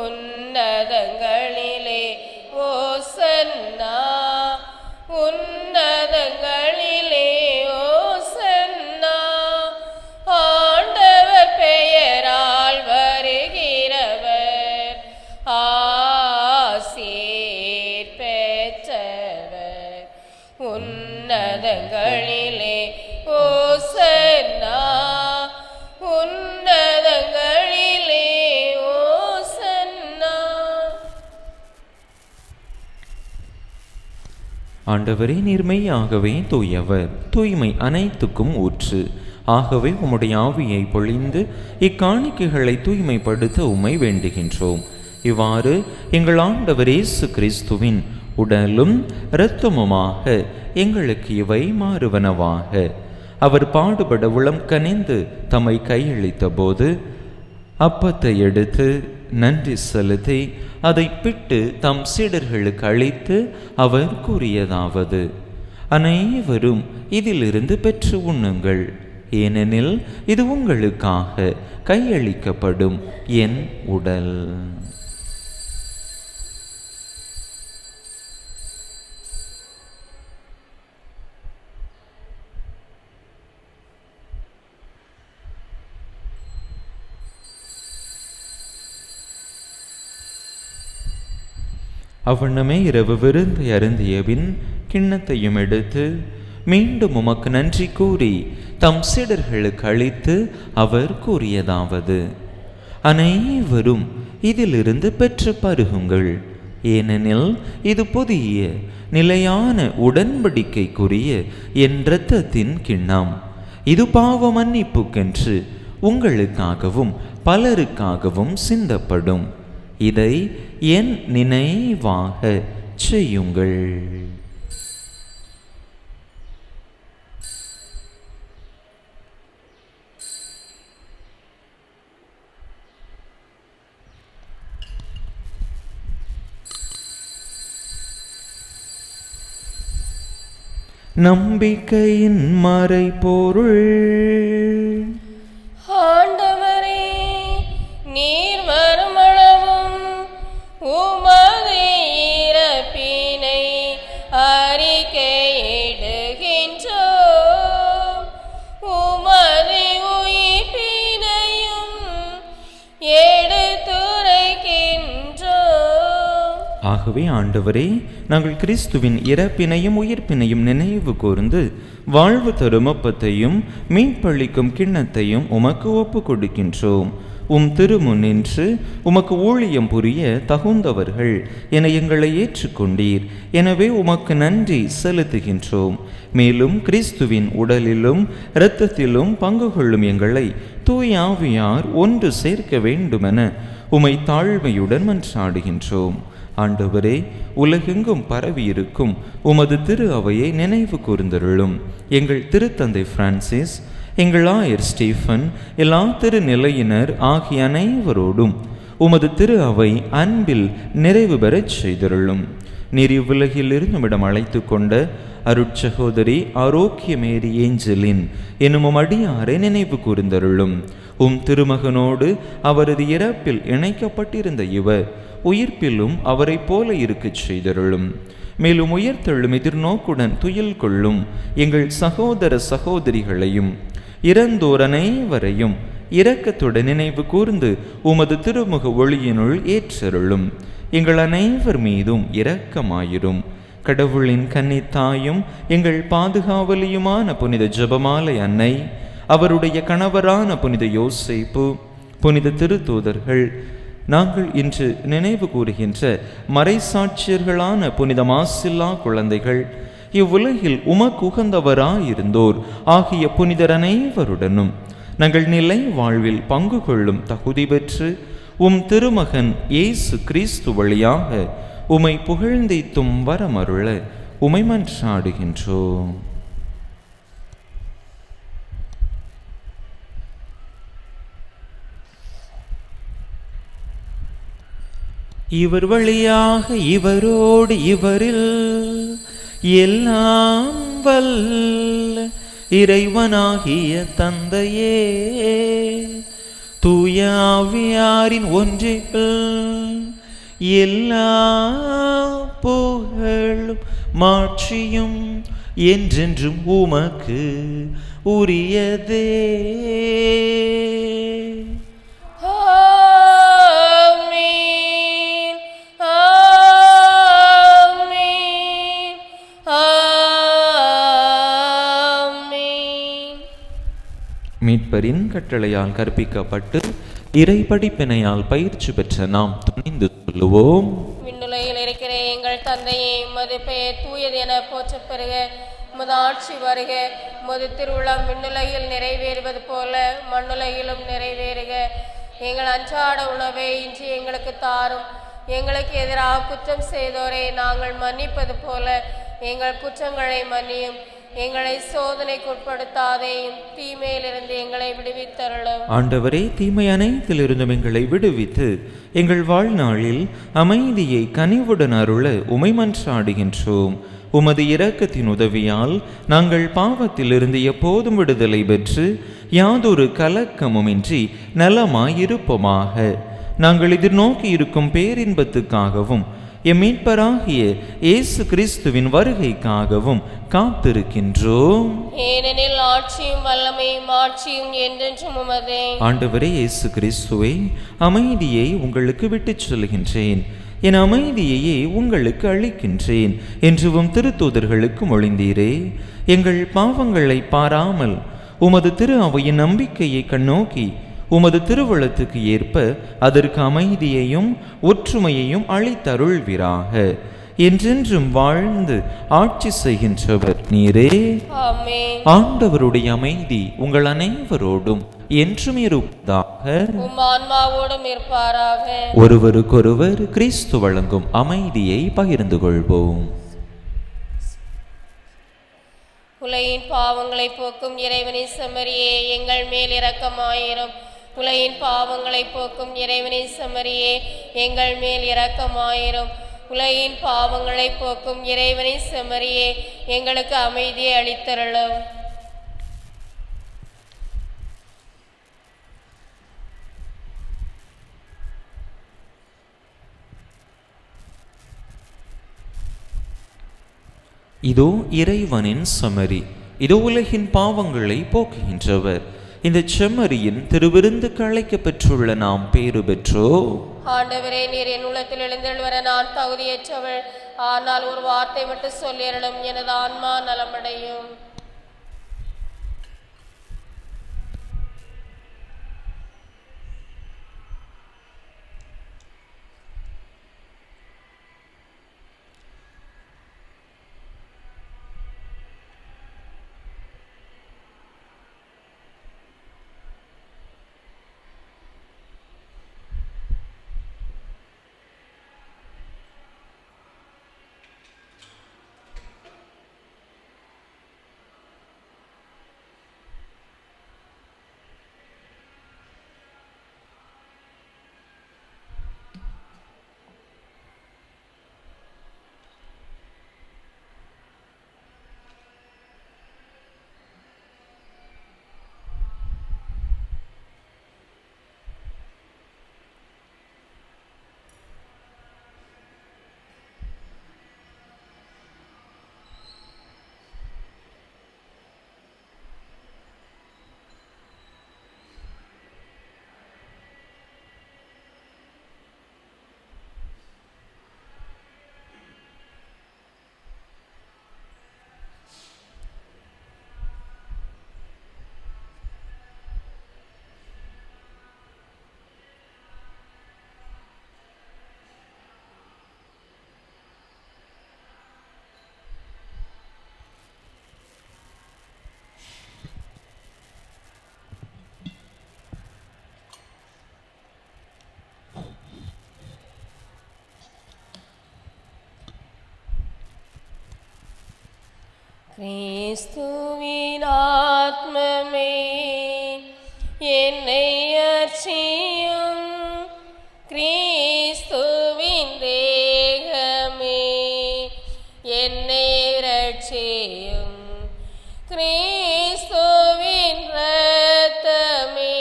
உன்னதங்களிலே ஓசன்னா, உன்னதங்களிலே ஓசன்னா. ஆண்டவர் பெயரால் வருகிறவர் ஆசீர் பெற்றவர். உன்னதங்களிலே ஓசன்னா, உன்னதங்களிலே ஓசன்னா. ஆண்டவரே, நீர்மையாகவே தூயவர், தூய்மை அனைத்துக்கும் ஊற்று. ஆகவே உம்முடைய ஆவியை பொழிந்து இக்காணிக்கைகளை தூய்மைப்படுத்த உம்மை வேண்டுகின்றோம். இவ்வாறு எங்கள் ஆண்டவர் இயேசு கிறிஸ்துவின் உடலும் இரத்தமுமாக எங்களுக்கு இவை மாறுவனவாக. அவர் பாடுபட உளம் கனிந்து தம்மை கையளித்த போது அப்பத்தை எடுத்து நன்றி செலுத்தி அதை பிட்டு தம் சீடர்களுக்கு அளித்து அவர் கூறியதாவது: அனைவரும் இதிலிருந்து பெற்று உண்ணுங்கள். ஏனெனில் இது உங்களுக்காக கையளிக்கப்படும் என் உடல். அவ்வண்ணமே இரவு விருந்தை அருந்தியபின் கிண்ணத்தையும் எடுத்து மீண்டும் உமக்கு நன்றி கூறி தம் சீடர்களுக்கு அளித்து அவர் கூறியதாவது: அனைவரும் இதிலிருந்து பெற்று பருகுங்கள். ஏனெனில் இது புதிய நிலையான உடன்படிக்கைக்குரிய என் இரத்தத்தின் கிண்ணம். இது பாவ மன்னிப்புக்கென்று உங்களுக்காகவும் பலருக்காகவும் சிந்தப்படும். இதை என் நினைவாக செய்யுங்கள். நம்பிக்கையின் மறைபொருள். ஆண்டவரே, நீர் வருமளவும் உமது இறப்பினை அறிக்கையிடுகின்றோம். உமது உயிர்ப்பினையும் எடுத்துரைக்கின்றோம். ஆகவே ஆண்டவரே, நாங்கள் கிறிஸ்துவின் இறப்பினையும் உயிர்ப்பினையும் நினைவு கூர்ந்து வாழ்வு தரும் அப்பத்தையும் மீன்பளிக்கும் கிண்ணத்தையும் உமக்கு ஒப்பு கொடுக்கின்றோம். திருமுன் நின்று உமக்கு ஊழியம் புரிய தகுந்தவர்கள் என எங்களை ஏற்றுக்கொண்டீர். எனவே உமக்கு நன்றி செலுத்துகின்றோம். மேலும் கிறிஸ்துவின் உடலிலும் இரத்தத்திலும் பங்கு கொள்ளும் எங்களை தூய ஆவியார் ஒன்று சேர்க்க வேண்டுமென உமை தாழ்மையுடன் மன்றாடுகின்றோம். ஆண்டவரே, உலகெங்கும் பரவியிருக்கும் உமது திரு அவையை நினைவு கூர்ந்தருளும். எங்கள் திருத்தந்தை பிரான்சிஸ், எங்கள் ஆயர் ஸ்டீஃபன், எல்லா திருநிலையினர் ஆகிய அனைவரோடும் உமது திரு அவை அன்பில் நிறைவு பெறச் செய்தருளும். நீர் இவ்வுலகில் இருந்துமிடம் அழைத்து கொண்ட அருட்சகோதரி ஆரோக்கியமேரி ஏஞ்சலின் என்னும் அடியாரை நினைவு கூர்ந்தருளும். திருமகனோடு அவரது இறப்பில் இணைக்கப்பட்டிருந்த இவர் உயிர்ப்பிலும் அவரை போல இருக்கச் செய்தருளும். மேலும் உயிர்த்தெழும் எதிர்நோக்குடன் துயில் கொள்ளும் எங்கள் சகோதர சகோதரிகளையும் இறந்தோர் அனைவரையும் இரக்கத்துடன் நினைவு கூர்ந்து உமது திருமுக ஒளியினுள் ஏற்றருளும். எங்கள் அனைவர் மீதும் இரக்கமாயிரும். கடவுளின் கன்னித்தாயும் எங்கள் பாதுகாவலியுமான புனித ஜெபமாலை அன்னை, அவருடைய கணவரான புனித யோசேப்பு, புனித திருத்தூதர்கள், நாங்கள் இன்று நினைவு கூறுகின்ற மறைசாட்சியர்களான புனித மாசில்லா குழந்தைகள், இவ்வுலகில் உமக்கு உகந்தவராயிருந்தோர் ஆகிய புனிதர் அனைவருடனும் நாங்கள் நிலை வாழ்வில் பங்கு கொள்ளும் தகுதி பெற்று திருமகன் இயேசு கிறிஸ்து வழியாக உமை புகழ்ந்தேத்தும் வரமருள உமை மன்றாடுகின்றோம். இவர் வழியாக இவரோடு இவரில் எல்லாம் வல்ல இறைவனாகிய தந்தையே, தூய ஆவியாரின் ஒன்றில் எல்லா புகழும் மாட்சியும் என்றென்றும் உமக்கு உரியதே. மீட்பரின் கட்டளையால் கற்பிக்கப்பட்டு இறைபடிப்பினையால் பயிற்சி பெற்ற நாம் துணிந்து சொல்லுவோம். விண்ணுலகில் இருக்கிற எங்கள் தந்தையே, உமது பெயர் தூயது என போற்றப் பெறுக. உமது ஆட்சி வருக. உமது திருவுளம் விண்ணுலகில் நிறைவேறுவது போல மண்ணுலகிலும் நிறைவேறுக. எங்கள் அன்றாட உணவை இன்று எங்களுக்கு தாரும். எங்களுக்கு எதிராக குற்றம் செய்தோரை நாங்கள் மன்னிப்பது போல எங்கள் குற்றங்களை மன்னியும். எங்களை சோதனைக்குட்படுத்தாதேயும், தீமையிலிருந்து எங்களை விடுவித்தருளும். ஆண்டவரே, தீமை அனைத்திலிருந்தும் எங்களை விடுவித்து எங்கள் வாழ்நாளில் அமைதியை கனிவுடன் அருள உமை மன்றாடுகின்றோம். உமது இரக்கத்தின் உதவியால் நாங்கள் பாவத்திலிருந்து எப்போதும் விடுதலை பெற்று யாதொரு கலக்கமுமின்றி நலமாயிருப்போமாக. நாங்கள் எதிர்நோக்கி இருக்கும் பேரின்பத்துக்காகவும் எம் மீட்பராகிய இயேசு கிறிஸ்துவின் வருகைக்காகவும் காத்திருக்கின்றோம். ஏனெனில் ஆட்சியும் வல்லமையும் மாட்சியும் என்றென்றும் உமதே. ஆண்டவரே இயேசு கிறிஸ்துவே, அமைதியை உங்களுக்கு விட்டுச் சொல்கின்றேன், என் அமைதியையே உங்களுக்கு அளிக்கின்றேன் என்றும் திருத்தூதர்களுக்கு மொழிந்தீரே. எங்கள் பாவங்களை பாராமல் உமது திரு அவையின் நம்பிக்கையை கண்ணோக்கி உமது திருவுளத்துக்கு ஏற்ப அதற்கு அமைதியையும் ஒற்றுமையையும் அளித்தருள்வீராக. என்றென்றும் வாழ்ந்து ஆட்சி செய்கின்றவர் நீரே. ஆமென். ஆண்டவருடைய அமைதி உங்கள் அனைவரோடும் என்றும் இருப்பதாக. உம் ஆன்மாவோடும் இருப்பாராக. ஒருவருக்கொருவர் கிறிஸ்து வழங்கும் அமைதியை பகிர்ந்து கொள்வோம். உலகின் பாவங்களை போக்கும் இறைவனின் செம்மறியே, எங்கள் மேல் இரக்கமாயிரும். உலகின் பாவங்களை போக்கும் இறைவனின் செம்மறியே, எங்கள் மேல் இரக்கமாயிரும். உலகின் பாவங்களை போக்கும் இறைவனின் செம்மறியே, எங்களுக்கு அமைதியை அளித்தருளும். இதோ இறைவனின் செம்மறி, இதோ உலகின் பாவங்களை போக்குகின்றவர். இந்த செம்மறியின் திருவிருந்துக்கு அழைக்கப் பெற்றுள்ள நாம் பேறு பெற்றோ. ஆண்டவரே, நீர் என் உள்ளத்தில் எழுந்தெழுவர நான் தகுதியற்றவள். ஆனால் ஒரு வார்த்தை மட்டும் சொல்லியருளும், எனது ஆன்மா நலமடையும். கிறிஸ்துவின் ஆத்மமே என்னை அர்ச்சியும், கிறிஸ்துவின் தேகமே என்னை ரட்சியும், கிறிஸ்துவின் இரத்தமே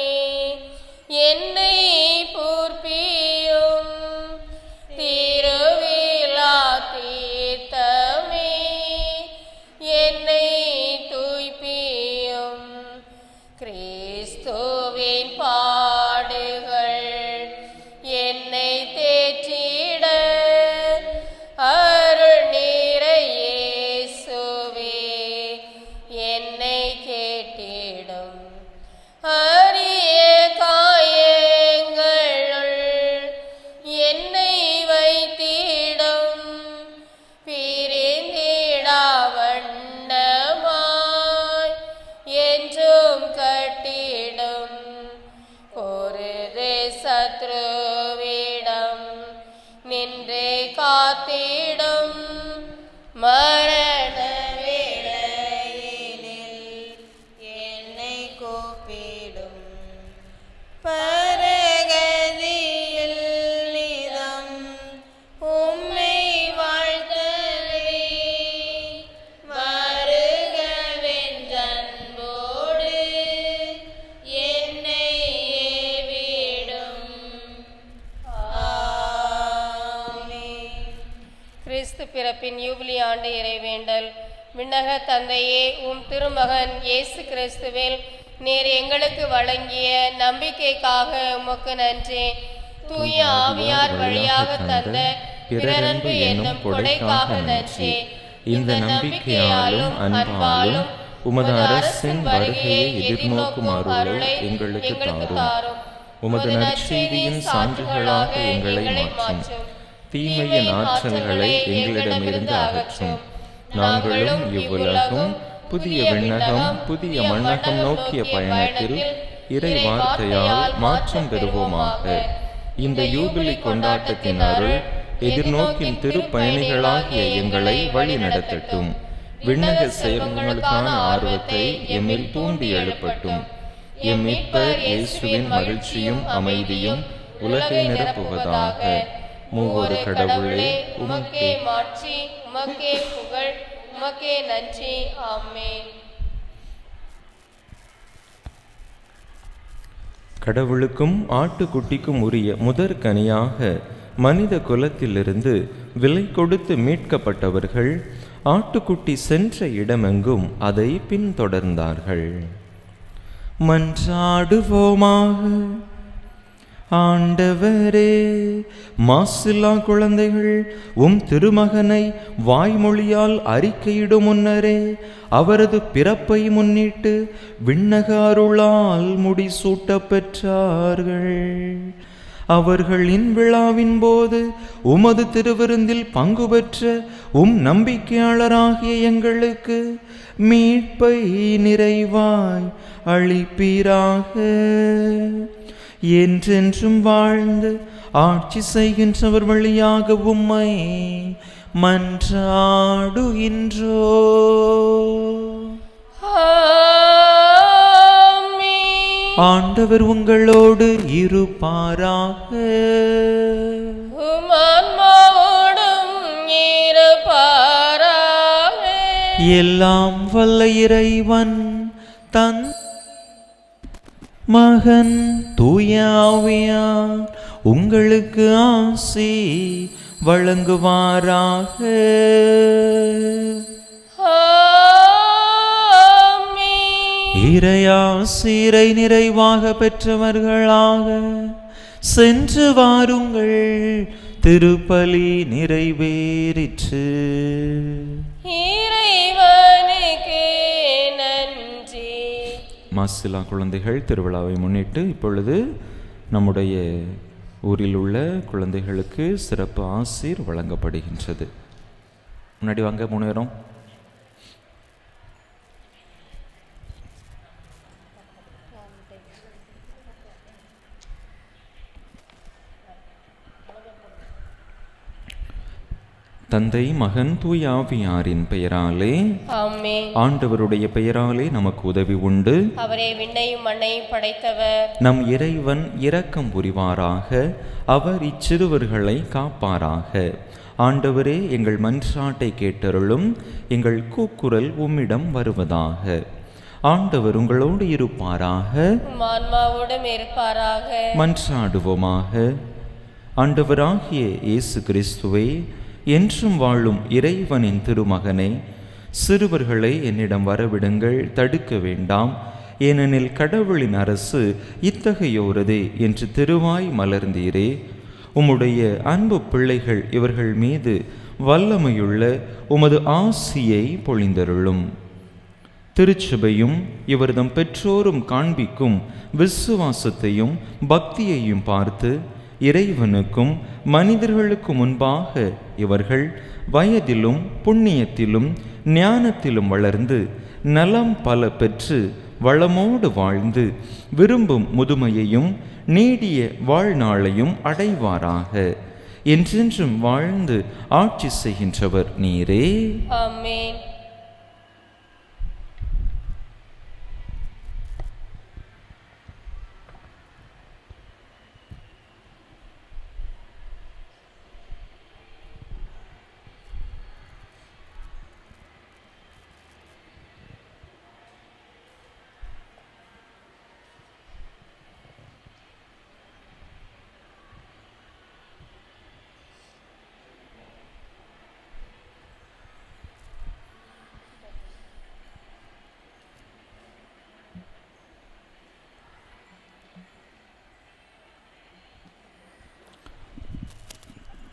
என்னை பூர்ப்பியும், திருவிழா தீர்த்தமே என்னை தூய்ப்பியும், கிறிஸ்துவின் பாடுகள் என்னை தேற்றிட அருள் நீரை இயேசுவே என்னை கேட்டிடும், அரிய காயங்களுள் என்னை வைத்திடும், பிரிந்திடா வண்ணமாய் என்றும் கட்டிடும், பொருது சத்ருவிடம் நின்றே காத்திடும், மரண வேளையினில் என்னை கூப்பிடும், பரகதியில் நிதம் உம்மை வாழ்த்தவே வருகவென்றன்போடு என்னை ஏவிடும். ஆமென். கிறிஸ்து பிறப்பின் யூபிலி ஆண்டு இறைவேண்டல். விண்ணக தந்தையே, உம் திருமகன் இயேசு கிறிஸ்துவில் நீர் எங்களுக்கு வழங்கிய நம்பிக்கைக்காக உமக்கு நன்றி. தூய ஆவியார் வழியாக தந்த பிறரன்பு என்னும் கொடைக்காக நன்றி. இந்த நம்பிக்கையாலும் அன்பாலும் உமது அரசின் வருகையை எதிர்நோக்கும் அருளை எங்களுக்கு தாரும். உமது நற்செய்தியின் சான்றுகளாக எங்களை மாற்றும். தீமையின் ஆற்றல்களை எங்களிடமிருந்து அகற்றும். நாங்களும் இவ்வுலகம் புதிய விண்ணகம் புதிய மண்ணகம் நோக்கிய பயணத்தில் இறை வார்த்தையால் மாற்றம் பெறுவோமாக. இந்த யூபிலி கொண்டாட்டத்தின் அருள் எதிர்நோக்கின் திருப்பயணிகளாகிய எங்களை வழி நடத்தட்டும். விண்ணக செயல்களுக்கான ஆர்வத்தை எம்மில் தூண்டி எழுப்பட்டும். எம் மீட்பர் இயேசுவின் மகிழ்ச்சியும் அமைதியும் உலகை நிரப்புவதாக. மூவொரு கடவுளே, உமக்கே மாட்சி, உமக்கே புகழ், உமக்கே நன்றி. ஆமென். கடவுளுக்கும் ஆட்டுக்குட்டிக்கும் உரிய முதற் கனியாக மனித குலத்திலிருந்து விலை கொடுத்து மீட்கப்பட்டவர்கள் ஆட்டுக்குட்டி சென்ற இடமெங்கும் அதை பின்தொடர்ந்தார்கள். மன்றாடுவோமாக. ஆண்டவரே, மாசில்லா குழந்தைகள் உம் திருமகனை வாய்மொழியால் அறிக்கையிடும் முன்னரே அவரது பிறப்பை முன்னிட்டு விண்ணக அருளால் முடிசூட்ட பெற்றார்கள். அவர்களின் விழாவின் போது உமது திருவிருந்தில் பங்கு பெற்ற உம் நம்பிக்கையாளராகிய எங்களுக்கு மீட்பை நிறைவாய் அளிப்பீராக. என்றென்றும் வாழ்ந்து ஆட்சி செய்கின்றவர் வழியாக உம்மை மன்றாடுகின்றோ. ஆண்டவர் உங்களோடு இருப்பாராக. உம் ஆன்மாவோடும் இருப்பாராக. எல்லாம் வல்ல இறைவன் தன் மகன் தூய ஆவியார் உங்களுக்கு ஆசி வழங்குவாராக. இறையாசிரை நிறைவாக பெற்றவர்களாக சென்று வாருங்கள். திருப்பலி நிறைவேறிற்று. இறைவனுக்கே நன்றி. மாசிலா குழந்தைகள் திருவிழாவை முன்னிட்டு இப்பொழுது நம்முடைய ஊரில் உள்ள குழந்தைகளுக்கு சிறப்பு ஆசீர் வழங்கப்படுகின்றது. முன்னாடி வாங்க 3 பேரும். தந்தை, மகன், தூய ஆவியாரின் பெயராலே ஆமென். ஆண்டவருடைய பெயராலே நமக்கு உதவி உண்டு. அவரே விண்ணையும் மண்ணையும் படைத்தவர். நம் இறைவன் இரக்கம் புரிவாராக. அவர் இச்சிறுவர்களை காப்பாராக. ஆண்டவரே, எங்கள் மன்றாட்டை கேட்டருளும். எங்கள் கூக்குரல் உம்மிடம் வருவதாக. ஆண்டவர் உங்களோடு இருப்பாராக. உம் ஆன்மாவோடும் இருப்பாராக. மன்றாடுவோமாக. ஆண்டவராகிய இயேசு கிறிஸ்துவே, என்றும் வாழும் இறைவனின் திருமகனே, சிறுவர்களை என்னிடம் வரவிடுங்கள், தடுக்க வேண்டாம். ஏனெனில் கடவுளின் அரசு இத்தகையோரதே என்று திருவாய் மலர்ந்தீரே. உம்முடைய அன்பு பிள்ளைகள் இவர்கள் மீது வல்லமையுள்ள உமது ஆசியை பொழிந்தருளும். திருச்சபையும் இவர்தம் பெற்றோரும் காண்பிக்கும் விசுவாசத்தையும் பக்தியையும் பார்த்து இறைவனுக்கும் மனிதர்களுக்கு முன்பாக இவர்கள் வயதிலும் புண்ணியத்திலும் ஞானத்திலும் வளர்ந்து நலம் பல பெற்று வளமோடு வாழ்ந்து விரும்பும் முதுமையையும் நீடிய வாழ்நாளையும் அடைவாராக. என்றென்றும் வாழ்ந்து ஆட்சி செய்கின்றவர் நீரே. ஆமென்.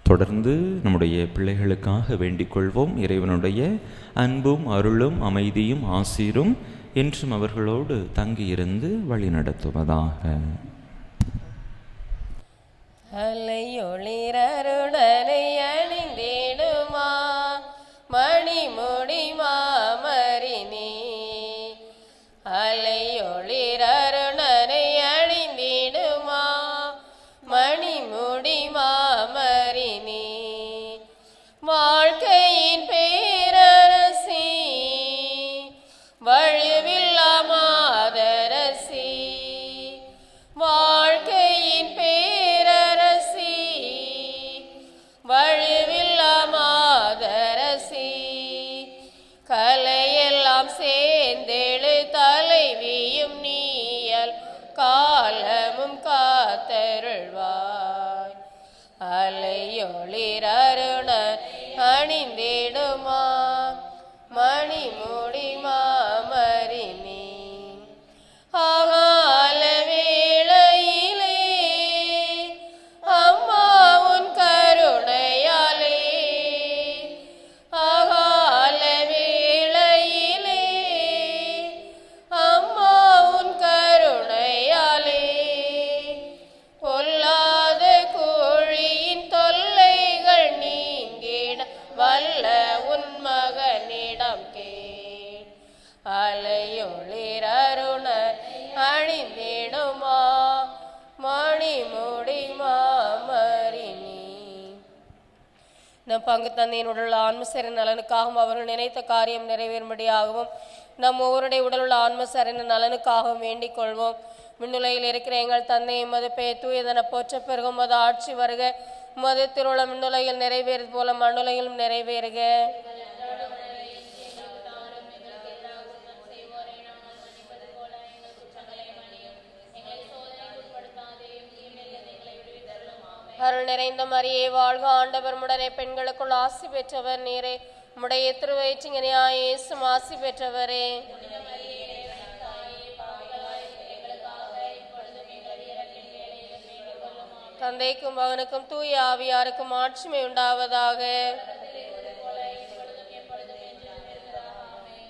தொடர்ந்து நம்முடைய பிள்ளைகளுக்காக வேண்டிக் கொள்வோம். இறைவனுடைய அன்பும் அருளும் அமைதியும் ஆசீரும் என்றும் அவர்களோடு தங்கியிருந்து வழி நடத்துவதாக. அலையொளிரருடனை அணிந்திடுமா மணிமுடி மாமரினே. அலையொளிரருடனை அணிந்திடுமா மணிமுடி மாமரினே. வாழ்க்கையின் பேரரசி வழுவில்லா மாதரசி. வாழ்க்கையின் பேரரசி வழுவில்லா மாதரசி. கலையெல்லாம் சேர்ந்தெழு தலைவியும் நீயல் காலமும் காத்தருள்வாய். அலையொளிரருண அணிந்திடுமா மணிமுடி மாமரினே. ஆகால வேளையிலே அம்மா உன் கருணையாலே. ஆகால வேளையிலே அம்மா உன் கருணையாலே. பொல்லாத கோழியின் தொல்லைகள் நீங்கிட வல்ல உன் மகனிடம் கேள். அலையொளிரருண அணிந்திடுமா மணிமுடி மாமரினே. நம் பங்கு தந்தையின் உடல் ஆன்மசரின் நலனுக்காகவும் அவர்கள் நினைத்த காரியம் நிறைவேறும்படியாகவும் நம் ஒவ்வொருடைய உடலுள்ள ஆன்மசரின் நலனுக்காகவும் வேண்டிக் கொள்வோம். விண்ணுலகில் இருக்கிற எங்கள் தந்தை, எமது பெயர் தூயதென போற்றப் பெருக. உமது ஆட்சி வருக. உமது திருவுளம் விண்ணுலகில் நிறைவேறுவது போல மண்ணுலகிலும் நிறைவேறுக. அருள் நிறைந்த மரியே வாழ்க. ஆண்டவர் உடனே பெண்களுக்குள் ஆசி பெற்றவர் நீரே. உம்முடைய திருவயிற்றிங்கனியாய் இயேசுவும் ஆசி பெற்றவரே. தந்தைக்கும் மகனுக்கும் தூய ஆவியாருக்கும் ஆட்சிமை உண்டாவதாக.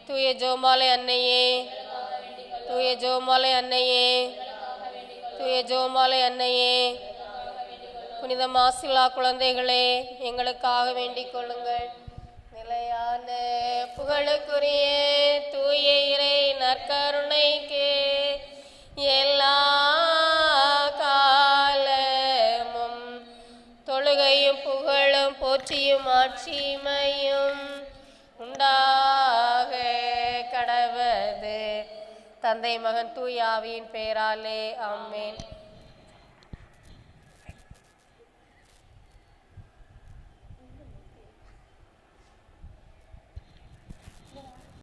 தூய ஜோமாலை அன்னையே, தூய ஜோமாலை அன்னையே, தூய ஜோமாலை அன்னையே, புனித மாசிலா குழந்தைகளே, எங்களுக்காக வேண்டிக் கொள்ளுங்கள். நிலையான புகழுக்குரிய தூய இறை நற்கருணைக்கு எல்லா காலமும் தொழுகையும் புகழும் போற்றியும் ஆட்சி மாட்சிமையும் உண்டாக கடவது. தந்தை மகன் தூயாவியின் பெயராலே ஆமென்.